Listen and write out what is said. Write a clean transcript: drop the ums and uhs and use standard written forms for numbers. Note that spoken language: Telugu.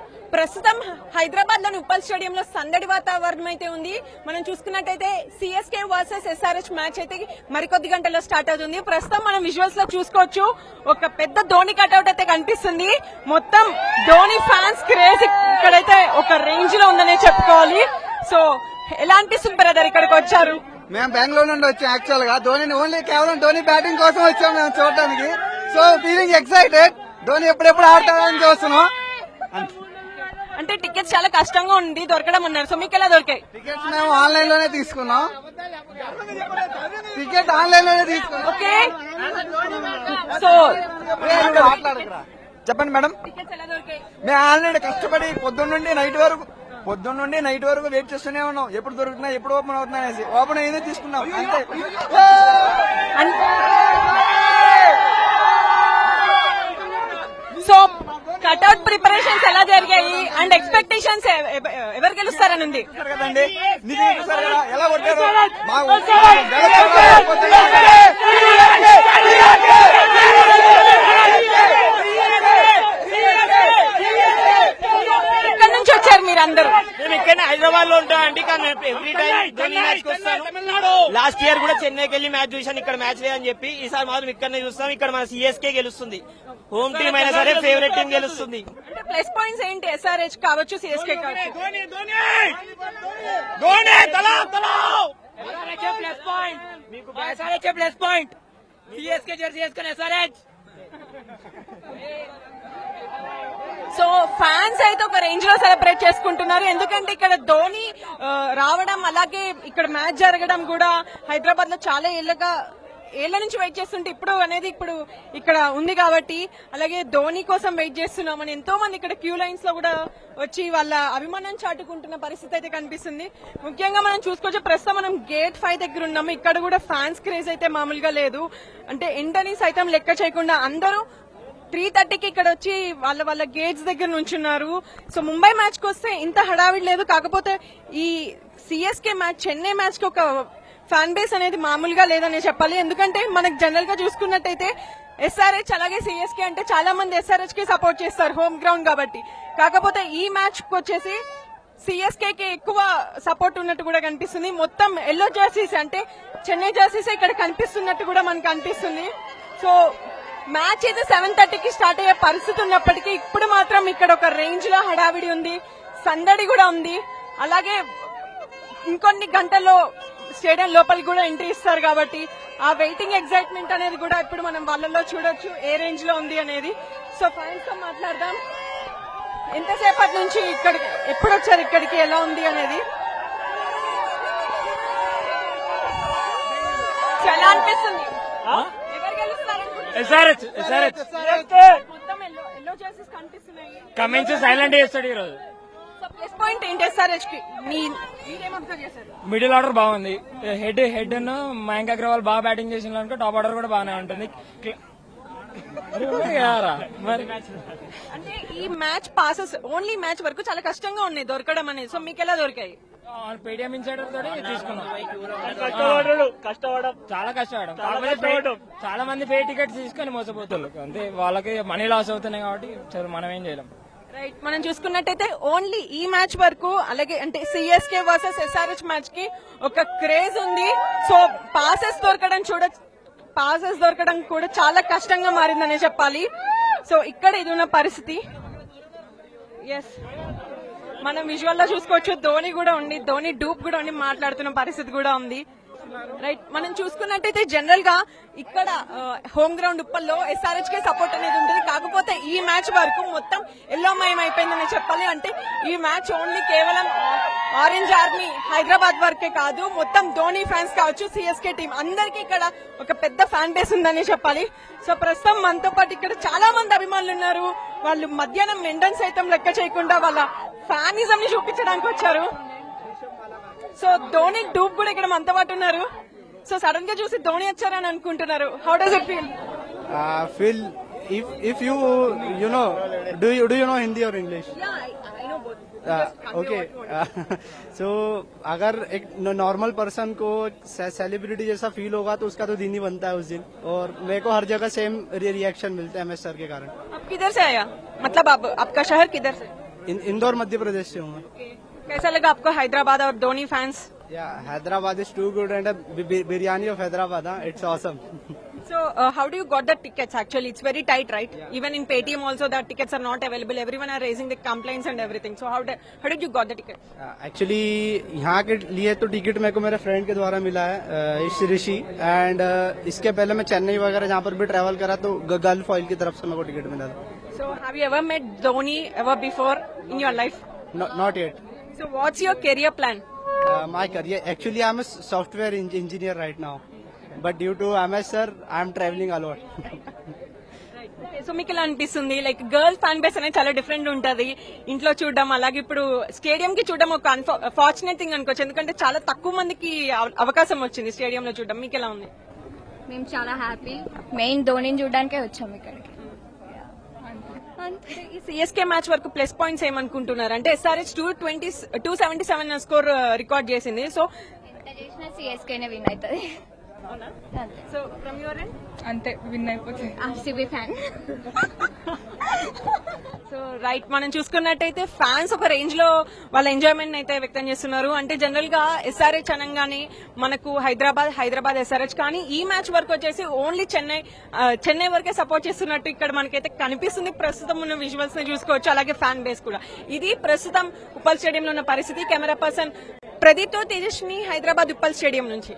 ప్రస్తుతం హైదరాబాద్ లోని ఉప్పల్ స్టేడియంలో సందడి వాతావరణం అయితే ఉంది. మనం చూసుకున్నట్టయితే సిఎస్కే వర్సెస్ ఎస్ఆర్హెచ్ మ్యాచ్ అయితే మరికొద్ది గంటల్లో స్టార్ట్ అవుతుంది. ప్రస్తుతం మనం విజువల్స్ లో చూసుకోవచ్చు, ఒక పెద్ద ధోని కట్అవుట్ అయితే కనిపిస్తుంది. మొత్తం ధోని ఫ్యాన్స్ క్రేజ్ ఇక్కడైతే ఒక రేంజ్ లో ఉందనే చెప్పుకోవాలి. సో ఎలా అనిపిస్తుంది బ్రదర్ ఇక్కడికి వచ్చారు? మేము బెంగళూరు నుండి వచ్చాం. యాక్చువల్ గా ధోని ఓన్లీ కేవలం ధోని బ్యాటింగ్ కోసం వచ్చాం మేము చూడటానికి. So feeling excited. ధోని ఎప్పుడెప్పుడు ఆడతాడని చూస్తున్నాం. అంటే టికెట్స్ చాలా కష్టంగా ఉంది దొరకడం అన్నారు. సో మీకు ఎలా దొరికాయి? టికెట్స్ మేము ఆన్లైన్ లోనే తీసుకున్నాం. టికెట్ ఆన్లైన్ లోనే తీసుకున్నాం. ఓకే, సో చెప్పండి మేడం. టికెట్స్ ఎలా దొరికాయి? మేము ఆల్రెడీ కష్టపడి పొద్దున్న నుండి నైట్ వరకు వెయిట్ చేస్తూనే ఉన్నాం. ఎప్పుడు దొరుకుతున్నా, ఎప్పుడు ఓపెన్ అవుతున్నా అనేసి. ఓపెన్ అయిందే తీసుకున్నాం అంతే. సో కట్అవుట్ ప్రిపరేషన్స్ ఎలా జరిగాయి అండ్ ఎక్స్పెక్టేషన్స్ ఎవరు గెలుస్తారని ఉంది? కదండి నిజంగా చూసారు కదా ఎలా కొట్టారు. ఎక్కడి నుంచి వచ్చారు మీరు అందరూ? మేము ఇక్కడ హైదరాబాద్ లో ఉంటామండి, కానీ ఎవ్రీ టైం ధోని మ్యాచ్ కి వస్తాను. లాస్ట్ ఇయర్ కూడా చెన్నైకి వెళ్లి మ్యాచ్ చూసాను, ఇక్కడ మ్యాచ్ లేదని చెప్పి. ఈసారి మాత్రం ఇక్కడనే చూస్తాం. ఇక్కడ మన సిఎస్కే గెలుస్తుంది. హోమ్ టీమ్ అయినా సరే ఫేవరెట్ టీం గెలుస్తుంది. అంటే ప్లస్ పాయింట్స్ ఏంటి? ఎస్ఆర్హెచ్ కావచ్చు, సిఎస్కే కావచ్చు. ప్లస్ పాయింట్ మీకు SRH plus point. CSK Jersey వేసుకొని ఎస్ఆర్హెచ్. సో ఫ్యాన్స్ అయితే ఒక రేంజ్ లో సెలబ్రేట్ చేసుకుంటున్నారు. ఎందుకంటే ఇక్కడ ధోని రావడం, అలాగే ఇక్కడ మ్యాచ్ జరగడం కూడా హైదరాబాద్ లో చాలా ఏళ్ల నుంచి వెయిట్ చేస్తుంటే ఇప్పుడు ఇక్కడ ఉంది కాబట్టి, అలాగే ధోని కోసం వెయిట్ చేస్తున్నామని ఎంతో మంది ఇక్కడ క్యూ లైన్స్ లో కూడా వచ్చి వాళ్ళ అభిమానం చాటుకుంటున్న పరిస్థితి అయితే కనిపిస్తుంది. ముఖ్యంగా మనం చూసుకోవచ్చు, ప్రస్తుతం మనం గేట్ 5 దగ్గర ఉన్నాము. ఇక్కడ కూడా ఫ్యాన్స్ క్రేజ్ అయితే మామూలుగా లేదు. అంటే ఎండని సైతం లెక్క చేయకుండా అందరూ 3:30కి ఇక్కడ వచ్చి వాళ్ళ గేట్స్ దగ్గర నుంచున్నారు. సో ముంబై మ్యాచ్ కి వస్తే ఇంత హడావిడి లేదు. కాకపోతే ఈ సిఎస్కే మ్యాచ్, చెన్నై మ్యాచ్ కి ఒక ఫ్యాన్ బేస్ అనేది మామూలుగా లేదనే చెప్పాలి. ఎందుకంటే మనకు జనరల్ గా చూసుకున్నట్టయితే ఎస్ఆర్హెచ్ అలాగే సిఎస్కే అంటే చాలా మంది ఎస్ఆర్హెచ్ కి సపోర్ట్ చేస్తారు, హోమ్ గ్రౌండ్ కాబట్టి. కాకపోతే ఈ మ్యాచ్ కి వచ్చేసి సిఎస్కే కి ఎక్కువ సపోర్ట్ ఉన్నట్టు కూడా కనిపిస్తుంది. మొత్తం ఎల్లో జెర్సీస్ అంటే చెన్నై జెర్సీస్ ఇక్కడ కనిపిస్తున్నట్టు కూడా మనకు అనిపిస్తుంది. సో మ్యాచ్ అయితే 7:30కి స్టార్ట్ అయ్యే పరిస్థితి ఉన్నప్పటికీ ఇప్పుడు మాత్రం ఇక్కడ ఒక రేంజ్ లో హడావిడి ఉంది, సందడి కూడా ఉంది. అలాగే ఇంకొన్ని గంటల్లో స్టేడియం లోపలికి కూడా ఎంట్రీ ఇస్తారు కాబట్టి ఆ వెయిటింగ్ ఎగ్జైట్మెంట్ అనేది కూడా ఇప్పుడు మనం వాళ్ళలో చూడొచ్చు ఏ రేంజ్ లో ఉంది అనేది. సో ఫ్యాన్స్ తో మాట్లాడదాం. ఎంతసేపటి నుంచి ఇక్కడికి, ఎప్పుడు వచ్చారు ఇక్కడికి, ఎలా ఉంది అనేది? ఎలా అనిపిస్తుంది? ఎవరు గెలుస్తారనుకుంటున్నారు? మొత్తం ఎల్లో జెర్సీస్ కనిపిస్తున్నాయి. కమిన్స్ సైలెంట్ చేస్తాడు ఈ రోజు. సో ప్లస్ పాయింట్ ఏంటి ఎస్ఆర్హెచ్ కి? మీరేం అబ్జర్వ్ చేశారు? మిడిల్ ఆర్డర్ బాగుంది. హెడ్ మయాంక్ అగ్రవాల్ బాగా బ్యాటింగ్ చేసిన అనుకో, టాప్ ఆర్డర్ కూడా బాగానే ఉంటుంది. అంటే ఈ మ్యాచ్ పాసెస్ ఓన్లీ మ్యాచ్ వరకు చాలా కష్టంగా ఉన్నాయి దొరకడం అనేది. సో మీకు ఎలా దొరికాయి? పేటిఎం ఇన్సైడర్ తోటి తీసుకున్నాం. కష్టపడడం చాలా కష్టపడడం. కాకపోతే చాలా మంది పే టికెట్స్ తీసుకొని మోసపోతున్నారు. అంతే, వాళ్ళకి మనీ లాస్ అవుతున్నాయి కాబట్టి సరే మనం ఏం చేయలేం. రైట్, మనం చూసుకున్నట్టయితే ఓన్లీ ఈ మ్యాచ్ వరకు, అలాగే అంటే సిఎస్కే వర్సెస్ ఎస్ఆర్హెచ్ మ్యాచ్ కి ఒక క్రేజ్ ఉంది. సో పాసెస్ దొరకడం కూడా చాలా కష్టంగా మారిందనే చెప్పాలి. సో ఇక్కడ ఇది ఉన్న పరిస్థితి. ఎస్, మనం విజువల్ లో చూసుకోవచ్చు, ధోని కూడా ఉండి, ధోని డూప్ కూడా ఉండి మాట్లాడుతున్న పరిస్థితి కూడా ఉంది. రైట్, మనం చూసుకున్నట్టయితే జనరల్ గా ఇక్కడ హోమ్ గ్రౌండ్ ఉప్పల్లో ఎస్ఆర్హెచ్ కే సపోర్ట్ అనేది ఉంటుంది. కాకపోతే ఈ మ్యాచ్ వరకు మొత్తం ఎల్లోమయం అయిపోయిందని చెప్పాలి. అంటే ఈ మ్యాచ్ ఓన్లీ కేవలం ఆరెంజ్ ఆర్మీ హైదరాబాద్ వరకే కాదు, మొత్తం ధోని ఫ్యాన్స్ కావచ్చు, సిఎస్కే టీం అందరికీ ఇక్కడ ఒక పెద్ద ఫ్యాన్ బేస్ ఉందని చెప్పాలి. సో ప్రస్తుతం మనతో పాటు ఇక్కడ చాలా మంది అభిమానులు ఉన్నారు. వాళ్ళు మధ్యాహ్నం ఎండను సైతం లెక్క చేయకుండా వాళ్ళ ఫ్యానిజం ని చూపించడానికి వచ్చారు. సో ధోని డూప్ కూడా ఇక్కడ మనతో పాటు ఉన్నారు. సో సడన్ గా చూసి ధోని వచ్చారని అనుకుంటున్నారు. How does it feel? Feel if you know, do you know Hindi or English? Yeah, I know both. Okay so अगर एक नॉर्मल पर्सन को सेलिब्रिटी जैसा फील होगा तो उसका तो दिन ही बनता है उस दिन, और मेरे को हर जगह सेम रिएक्शन मिलता है MS सर के कारण. आप किधर से आया? मतलब आपका शहर किधर से? इंदौर मध्य प्रदेश से हूँ मैं. कैसा लगा आपको हैदराबाद और Dhoni fans? Yeah, Hyderabad is too good and biryani of Hyderabad, it's awesome. So how do you got the tickets? Actually, it's very tight, right? Even in Paytm also, the tickets are not available. Everyone are raising the complaints and everything. So how did you got the ticket? Actually यहाँ के लिए तो टिकट मेरे को मेरे फ्रेंड के द्वारा मिला है, ऋषि. एंड इसके पहले मैं चेन्नई वगैरह जहाँ पर भी ट्रैवल करा तो गल्फ ऑयल की तरफ से मेरे को टिकट मिला था. So have you ever met Dhoni ever before in your life? Not yet. So what's your career plan? My career actually I am software engineer right now, but due to MS sir I am traveling a lot. So మీకు ఎలా అనిపిస్తుంది? లైక్ గర్ల్స్ ఫ్యాన్ బేస్ అనేది చాలా డిఫరెంట్ ఉంటది, ఇంట్లో చూడడం అలాగే ఇప్పుడు స్టేడియం కి చూడడం ఒక ఫార్చునేట్ థింగ్ అనుకోవచ్చు, ఎందుకంటే చాలా తక్కువ మందికి అవకాశం వచ్చింది స్టేడియం లో చూడడం. మీకు ఎలా ఉంది? మేము చాలా హ్యాపీ, మెయిన్ ధోనిని చూడడానికే వచ్చాము ఇక్కడికి. ఈ సిఎస్కే మ్యాచ్ వరకు ప్లస్ పాయింట్స్ ఏమనుకుంటున్నారు? అంటే SRH 277 స్కోర్ రికార్డ్ చేసింది. సో ఎంత చేసినా సిఎస్కేనే విన్ అవుతుంది. సో ఫ్రమ్ యువర్ ఎండ్ అంతే విన్ అయిపోతుంది. RCB fan. సో రైట్, మనం చూసుకున్నట్టయితే ఫ్యాన్స్ ఒక రేంజ్ లో వాళ్ళ ఎంజాయ్మెంట్ అయితే వ్యక్తం చేస్తున్నారు. అంటే జనరల్ గా SRH అనగానే మనకు హైదరాబాద్ SRH, కానీ ఈ మ్యాచ్ వరకు వచ్చేసి ఓన్లీ చెన్నై వరకే సపోర్ట్ చేస్తున్నట్టు ఇక్కడ మనకైతే కనిపిస్తుంది. ప్రస్తుతం ఉన్న విజువల్స్ ని చూసుకోవచ్చు, అలాగే ఫ్యాన్ బేస్ కూడా. ఇది ప్రస్తుతం ఉప్పల్ స్టేడియంలో ఉన్న పరిస్థితి. కెమెరా పర్సన్ ప్రదీప్ తో తేజస్వి, హైదరాబాద్ ఉప్పల్ స్టేడియం నుంచి.